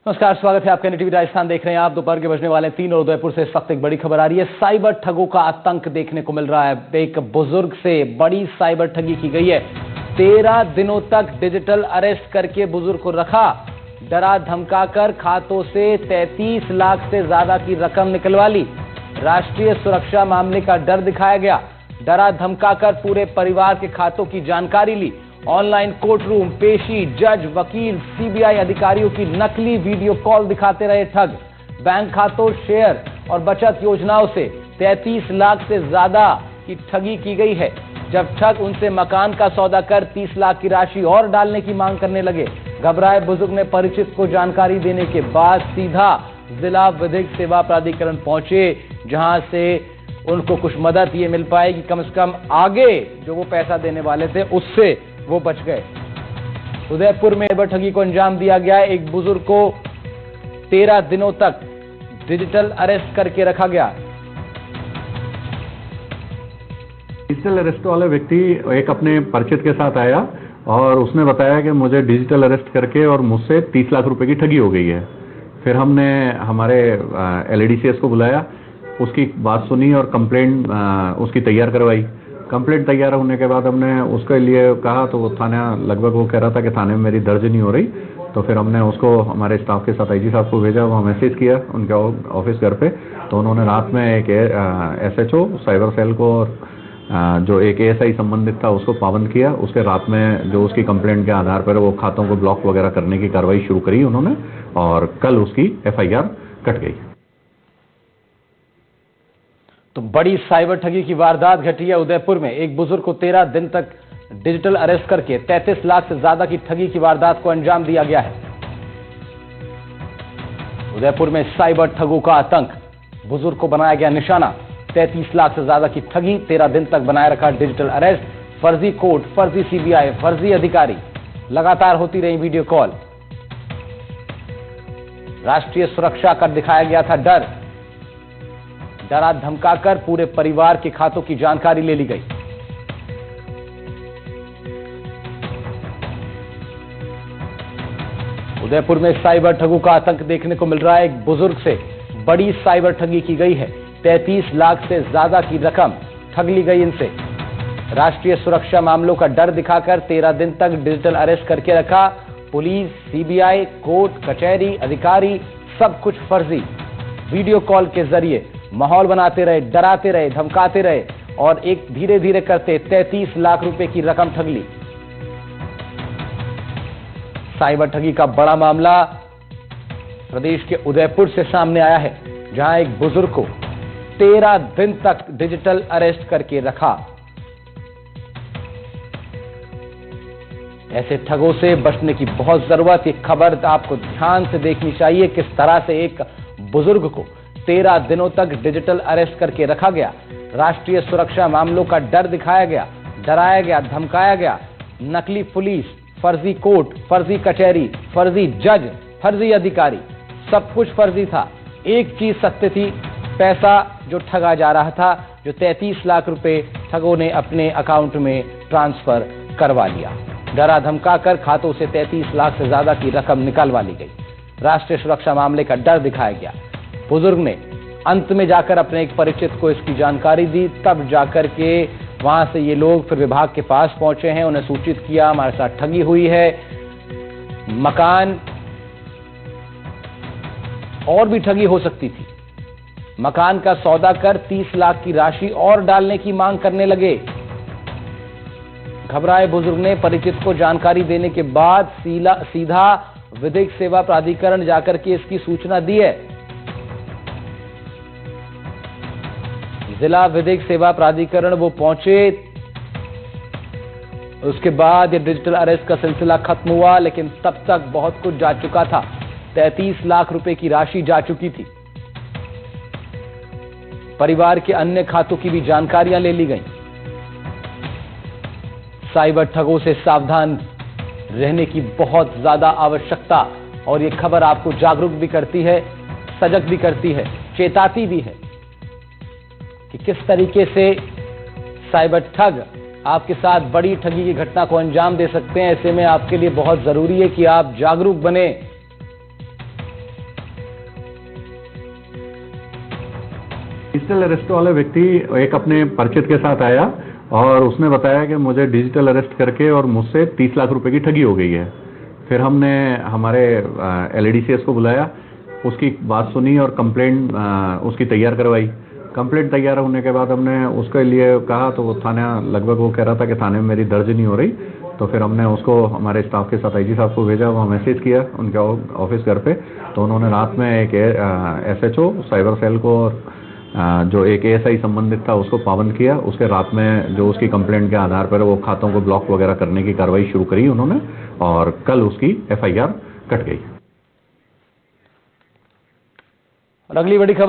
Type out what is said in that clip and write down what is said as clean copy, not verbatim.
नमस्कार, स्वागत है आपका टीवी राजस्थान देख रहे हैं आप। दोपहर के बजने वाले 3 और उदयपुर से इस वक्त एक बड़ी खबर आ रही है। साइबर ठगों का आतंक देखने को मिल रहा है। एक बुजुर्ग से बड़ी साइबर ठगी की गई है। 13 दिनों तक डिजिटल अरेस्ट करके बुजुर्ग को रखा, डरा धमकाकर खातों से 33 लाख से ज्यादा की रकम निकलवा ली। राष्ट्रीय सुरक्षा मामले का डर दिखाया गया, डरा धमकाकर पूरे परिवार के खातों की जानकारी ली। ऑनलाइन कोर्ट रूम, पेशी, जज, वकील, सीबीआई अधिकारियों की नकली वीडियो कॉल दिखाते रहे ठग। बैंक खातों, शेयर और बचत योजनाओं से 33 लाख से ज्यादा की ठगी की गई है। जब ठग उनसे मकान का सौदा कर 30 लाख की राशि और डालने की मांग करने लगे, घबराए बुजुर्ग ने परिचित को जानकारी देने के बाद सीधा जिला विधिक सेवा प्राधिकरण पहुंचे, जहां से उनको कुछ मदद ये मिल पाएगी, कम से कम आगे जो वो पैसा देने वाले थे उससे वो बच गए। उदयपुर में साइबर ठगी को अंजाम दिया गया। एक बुजुर्ग को 13 दिनों तक डिजिटल अरेस्ट करके रखा गया। डिजिटल अरेस्ट वाला व्यक्ति एक अपने परिचित के साथ आया और उसने बताया कि मुझे डिजिटल अरेस्ट करके और मुझसे 30 लाख रुपए की ठगी हो गई है। फिर हमने हमारे LADCS को बुलाया, उसकी बात सुनी और कंप्लेंट उसकी तैयार करवाई। कंप्लेंट तैयार होने के बाद हमने उसके लिए कहा तो वो थाना लगभग वो कह रहा था कि थाने में मेरी दर्ज नहीं हो रही। तो फिर हमने उसको हमारे स्टाफ के साथ IG साहब को भेजा, वहाँ मैसेज किया उनके ऑफिस घर पे। तो उन्होंने रात में एक SHO साइबर सेल को और जो एक ASI संबंधित था उसको पाबंद किया। उसके रात में जो उसकी कंप्लेंट के आधार पर वो खातों को ब्लॉक वगैरह करने की कार्रवाई शुरू करी उन्होंने, और कल उसकी FIR कट गई। तो बड़ी साइबर ठगी की वारदात घटी है उदयपुर में। एक बुजुर्ग को 13 दिन तक डिजिटल अरेस्ट करके 33 लाख से ज्यादा की ठगी की वारदात को अंजाम दिया गया है। उदयपुर में साइबर ठगों का आतंक, बुजुर्ग को बनाया गया निशाना। 33 लाख से ज्यादा की ठगी, 13 दिन तक बनाए रखा डिजिटल अरेस्ट। फर्जी कोर्ट, फर्जी CBI, फर्जी अधिकारी, लगातार होती रही वीडियो कॉल। राष्ट्रीय सुरक्षा का दिखाया गया था डर, डरा धमकाकर पूरे परिवार के खातों की जानकारी ले ली गई। उदयपुर में साइबर ठगों का आतंक देखने को मिल रहा है। एक बुजुर्ग से बड़ी साइबर ठगी की गई है। 33 लाख से ज्यादा की रकम ठग ली गई इनसे। राष्ट्रीय सुरक्षा मामलों का डर दिखाकर 13 दिन तक डिजिटल अरेस्ट करके रखा। पुलिस, CBI, कोर्ट, कचहरी, अधिकारी, सब कुछ फर्जी। वीडियो कॉल के जरिए माहौल बनाते रहे, डराते रहे, धमकाते रहे और एक धीरे धीरे करते 33 लाख रुपए की रकम ठग ली। साइबर ठगी का बड़ा मामला प्रदेश के उदयपुर से सामने आया है, जहां एक बुजुर्ग को 13 दिन तक डिजिटल अरेस्ट करके रखा। ऐसे ठगों से बचने की बहुत जरूरत। ये खबर आपको ध्यान से देखनी चाहिए, किस तरह से एक बुजुर्ग को 13 दिनों तक डिजिटल अरेस्ट करके रखा गया। राष्ट्रीय सुरक्षा मामलों का डर दिखाया गया, डराया गया, धमकाया गया। नकली पुलिस, फर्जी कोर्ट, फर्जी कचहरी, फर्जी जज, फर्जी अधिकारी, सब कुछ फर्जी था। एक चीज सत्य थी, पैसा जो ठगा जा रहा था, जो 33 लाख रुपए ठगों ने अपने अकाउंट में ट्रांसफर करवा लिया। डरा धमकाकर खातों से 33 लाख से ज्यादा की रकम निकालवा ली गई। राष्ट्रीय सुरक्षा मामले का डर दिखाया गया। बुजुर्ग ने अंत में जाकर अपने एक परिचित को इसकी जानकारी दी, तब जाकर के वहां से ये लोग फिर विभाग के पास पहुंचे हैं, उन्हें सूचित किया हमारे साथ ठगी हुई है। मकान और भी ठगी हो सकती थी। मकान का सौदा कर 30 लाख की राशि और डालने की मांग करने लगे। घबराए बुजुर्ग ने परिचित को जानकारी देने के बाद सीधा विधिक सेवा प्राधिकरण जाकर के इसकी सूचना दी है। जिला विधिक सेवा प्राधिकरण वो पहुंचे, उसके बाद ये डिजिटल अरेस्ट का सिलसिला खत्म हुआ, लेकिन तब तक बहुत कुछ जा चुका था। 33 लाख रुपए की राशि जा चुकी थी। परिवार के अन्य खातों की भी जानकारियां ले ली गई। साइबर ठगों से सावधान रहने की बहुत ज्यादा आवश्यकता, और ये खबर आपको जागरूक भी करती है, सजग भी करती है, चेताती भी है कि किस तरीके से साइबर ठग आपके साथ बड़ी ठगी की घटना को अंजाम दे सकते हैं। ऐसे में आपके लिए बहुत जरूरी है कि आप जागरूक बने, डिजिटल अरेस्ट वाले व्यक्ति एक अपने परिचित के साथ आया और उसने बताया कि मुझे डिजिटल अरेस्ट करके और मुझसे 30 लाख रुपए की ठगी हो गई है। फिर हमने हमारे LADCS को बुलाया, उसकी बात सुनी और कंप्लेंट उसकी तैयार करवाई। कंप्लेंट तैयार होने के बाद हमने उसके लिए कहा तो वो थाना लगभग वो कह रहा था कि थाने में मेरी दर्ज नहीं हो रही, तो फिर हमने उसको हमारे स्टाफ के साथ IG साहब को भेजा, वहाँ मैसेज किया उनके ऑफिस घर पे, तो उन्होंने रात में एक SHO साइबर सेल को जो एक ASI संबंधित था उसको पाबंद किया। उसके रात में जो उसकी कंप्लेंट के आधार पर वो खातों को ब्लॉक वगैरह करने की कार्रवाई शुरू करी उन्होंने, और कल उसकी FIR कट गई। और अगली बड़ी खबर